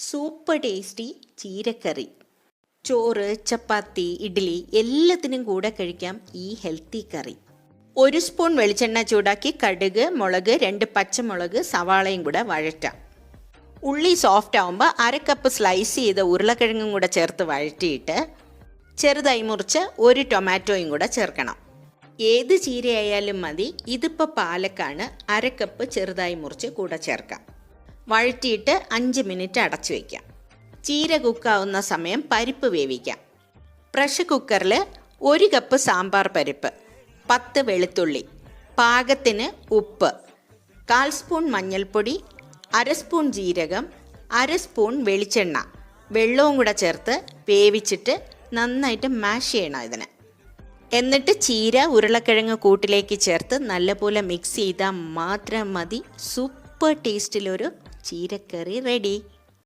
Super tasty ചീരക്കറി. ചോറ്, ചപ്പാത്തി, ഇഡ്ഡലി എല്ലാത്തിനും കൂടെ കഴിക്കാം ഈ ഹെൽത്തി കറി. 1 സ്പൂൺ വെളിച്ചെണ്ണ ചൂടാക്കി കടുക്, മുളക്, 2 പച്ചമുളക്, സവാളയും കൂടെ വഴറ്റാം. ഉള്ളി സോഫ്റ്റ് ആകുമ്പോൾ 1/2 കപ്പ് സ്ലൈസ് ചെയ്ത ഉരുളക്കിഴങ്ങും കൂടെ ചേർത്ത് വഴറ്റിയിട്ട് ചെറുതായി മുറിച്ച് 1 ടൊമാറ്റോയും കൂടെ ചേർക്കണം. ഏത് ചീരയായാലും മതി. ഇതിപ്പോൾ പാലക്കാണ്. 1/2 കപ്പ് ചെറുതായി മുറിച്ച് കൂടെ ചേർക്കാം. വഴറ്റിയിട്ട് 5 മിനിറ്റ് അടച്ചു വയ്ക്കാം. ചീര കുക്കാവുന്ന സമയം പരിപ്പ് വേവിക്കാം. പ്രഷർ കുക്കറിൽ 1 കപ്പ് സാമ്പാർ പരിപ്പ്, 10 വെളുത്തുള്ളി, പാകത്തിന് ഉപ്പ്, 1/4 സ്പൂൺ മഞ്ഞൾപ്പൊടി, 1/2 സ്പൂൺ ജീരകം, 1/2 സ്പൂൺ വെളിച്ചെണ്ണ, വെള്ളവും കൂടെ ചേർത്ത് വേവിച്ചിട്ട് നന്നായിട്ട് മാഷ് ചെയ്യണം ഇതിന്. എന്നിട്ട് ചീര ഉരുളക്കിഴങ്ങ് കൂട്ടിലേക്ക് ചേർത്ത് നല്ലപോലെ മിക്സ് ചെയ്താൽ മാത്രം മതി. സൂപ്പർ ടേസ്റ്റിലൊരു ചീരക്കറി റെഡി.